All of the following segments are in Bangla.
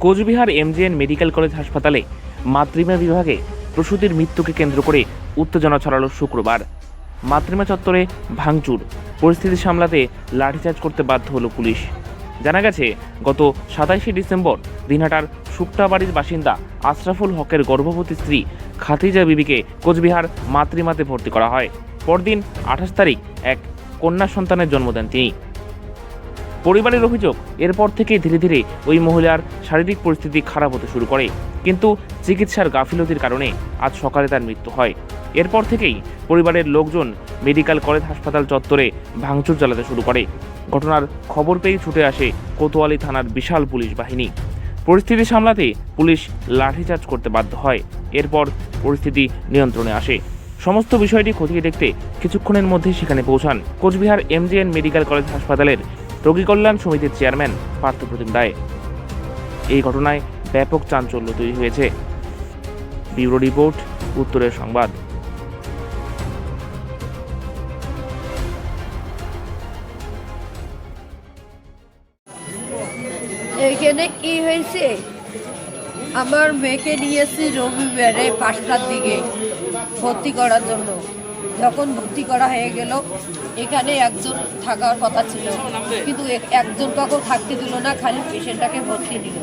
কোচবিহার এমজেএন মেডিকেল কলেজ হাসপাতালে মাতৃমা বিভাগে প্রসূতির মৃত্যুকে কেন্দ্র করে উত্তেজনা ছড়ালো শুক্রবার। মাতৃমা চত্বরে ভাঙচুর, পরিস্থিতি সামলাতে লাঠিচার্জ করতে বাধ্য হলো পুলিশ। জানা গেছে, গত 27শে ডিসেম্বর দিনহাটার শুক্তাবাড়ির বাসিন্দা আশরাফুল হকের গর্ভবতী স্ত্রী খাদিজা বিবিকে কোচবিহার মাতৃমাতে ভর্তি করা হয়। পরদিন 28 তারিখ এক কন্যা সন্তানের জন্ম দেন তিনি। পরিবারের অভিযোগ, এরপর থেকে ধীরে ধীরে ওই মহিলার শারীরিক পরিস্থিতি খারাপ হতে শুরু করে, কিন্তু চিকিৎসার গাফিলতির কারণে আজ সকালে তার মৃত্যু হয়। এরপর থেকেই পরিবারের লোকজন মেডিকেল কলেজ হাসপাতাল চত্বরে ভাঙচুর চালাতে শুরু করে। ঘটনার খবর পেয়ে ছুটে আসে কোতোয়ালি থানার বিশাল পুলিশ বাহিনী। পরিস্থিতি সামলাতে পুলিশ লাঠিচার্জ করতে বাধ্য হয়। এরপর পরিস্থিতি নিয়ন্ত্রণে আসে। সমস্ত বিষয়টি খতিয়ে দেখতে কিছুক্ষণের মধ্যেই সেখানে পৌঁছান কোচবিহার এমজেএন মেডিকেল কলেজ হাসপাতালের রোগী কল্যাণ সমিতির চেয়ারম্যান পার্থপ্রতিম রায়। এই ঘটনায় ব্যাপক চাঞ্চল্য তৈরি হয়েছে। ব্যুরো রিপোর্ট, উত্তরের সংবাদ। এইখানে কি হয়েছে, আমার মেয়েকে নিয়েছি রবিবারে 5টার দিকে ভর্তি করার জন্য। যখন ভর্তি করা হয়ে গেল, এখানে একজন থাকার কথা ছিল, কিন্তু একজন কাউকে থাকতে দিল না, খালি পেশেন্টটাকে ভর্তি দিল।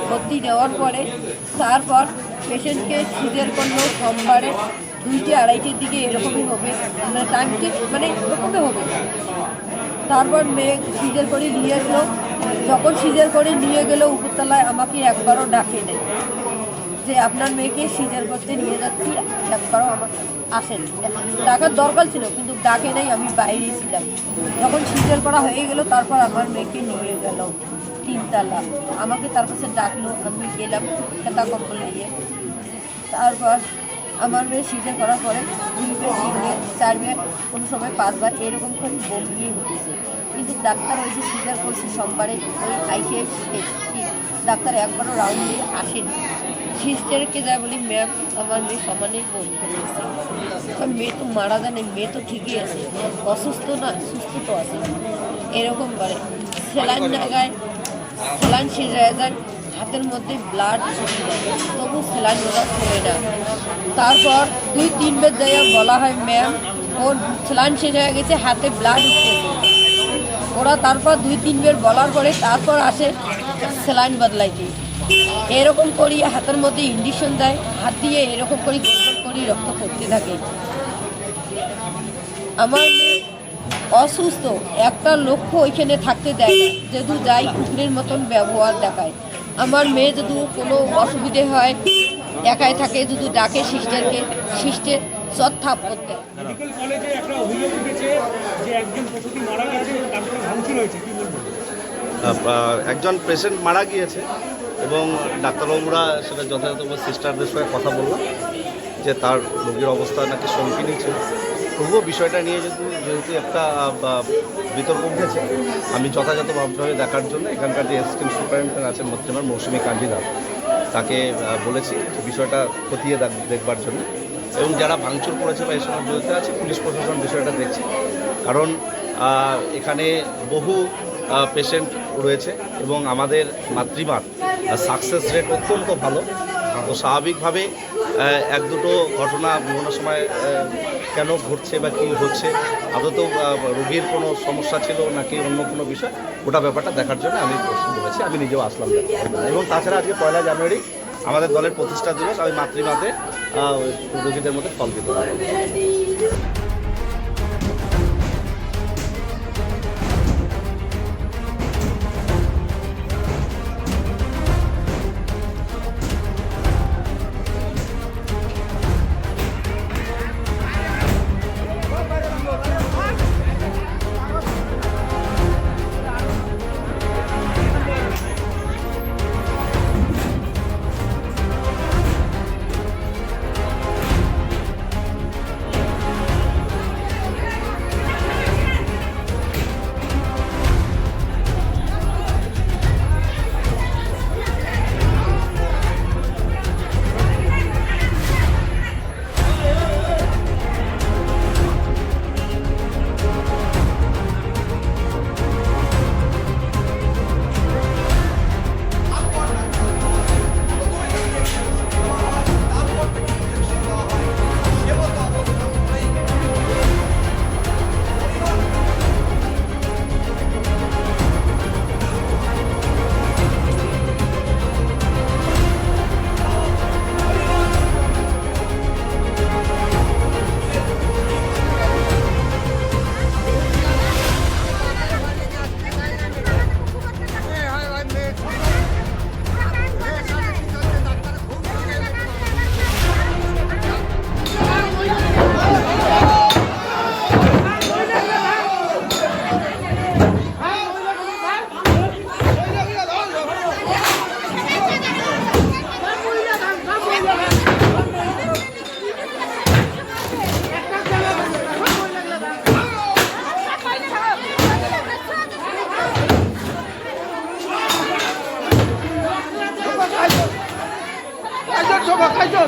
ভর্তি নেওয়ার পরে তারপর পেশেন্টকে সিজার করলো সোমবারে 2টে 2:30টার দিকে, এরকমই হবে, টাইম ঠিক মানে এরকমই হবে। তারপর মেয়ে সিজার করে নিয়ে গেলো। যখন সিজার করে নিয়ে গেল উপরতলায়, আমাকে একবারও ডাকে নেই যে আপনার মেয়েকে সিজার করতে নিয়ে যাচ্ছি, একবারও আমাকে আসেন। ডাকার দরকার ছিল, কিন্তু ডাকে নেই, আমি বাইরেই ছিলাম। যখন সিজার করা হয়ে গেল, তারপর আমার মেয়েকে নিয়ে গেল 3তলা। আমাকে তার কাছে ডাকলো, আমি গেলাম খেতা কম্বল নিয়ে। তারপর আমার মেয়ে সিজার করার পরে 2 বার 3 বার 4 বার, কোনো সময় 5 বার এরকম করে বমিয়ে উঠেছে। কিন্তু ডাক্তার ওই যে সিজার করছে সোমবারে, ওই আইসে ডাক্তার একবারও রাউন্ড দিয়ে আসেনি। সিস্টারকে যায় বলি, ম্যাম আমার মেয়ে সমানেই বমি করেছে। মেয়ে তো মারা জানে, মেয়ে তো ঠিকই আছে, অসুস্থ না, সুস্থ তো আছে। এরকম করে স্যালাইন জায়গায় স্যালাইন সিজায় যায়, হাতের মধ্যে ব্লাড ছুটে যায়, তবু স্যালাইন ওরা চলে না। তারপর 2-3 বার যাইয়া বলা হয়, ম্যাম ওর স্যালাইন শেষ হয়ে গেছে, হাতে ব্লাড উঠতেছে। ওরা তারপর 2-3 বার বলার পরে তারপর আসে স্যালাইন বদলাইতে। এরকম করি হাতের মধ্যে ইঞ্জেকশন দেয়, হাত দিয়ে এরকম করি গোল করি রক্ত পড়তে থাকে। আমার মেয়ে অসুস্থ, একটা লক্ষ্য ওইখানে থাকতে দেয় না, যেহেতু যাই কুকুরের মতন ব্যবহার দেখায়। আমার মেয়ে যদি কোনো অসুবিধে হয়, একাই থাকে, যদি ডাকে সিস্টারকে, সিস্টার চত্থাপ করতে। একজন পেশেন্ট মারা গিয়েছে এবং ডাক্তারবাবুরা সেটা যথাযথভাবে সিস্টারদের সঙ্গে কথা বললাম যে তার রোগীর অবস্থা নাকি সংকীর্ণ ছিল। তবুও বিষয়টা নিয়ে যেহেতু একটা বিতর্ক উঠেছে, আমি যথাযথভাবে দেখার জন্য এখানকার যে অ্যাসিস্ট্যান্ট সুপারিনটেন্ডেন্ট আছেন মধ্যমার মৌসুমী কাঞ্জিদার, তাকে বলেছি বিষয়টা খতিয়ে দেখবার জন্য। এবং যারা ভাঙচুর করেছে বা এই সময় বিরুদ্ধে আছে, পুলিশ প্রশাসন বিষয়টা দেখছে। কারণ এখানে বহু পেশেন্ট রয়েছে এবং আমাদের মাতৃমার সাকসেস রেট অত্যন্ত ভালো। তো স্বাভাবিকভাবে 1-2টো ঘটনা বিভিন্ন সময় কেন ঘটছে বা কী হচ্ছে, আদত রোগীর কোনো সমস্যা ছিল নাকি অন্য কোনো বিষয়, ওটা ব্যাপারটা দেখার জন্য আমি বলেছি। আমি নিজেও আসলাম। এবং তাছাড়া আজকে 1 জানুয়ারি আমাদের দলের প্রতিষ্ঠা দিবস। আমি মাতৃমাতে রোগীদের মধ্যে ফল দিতে খাইছো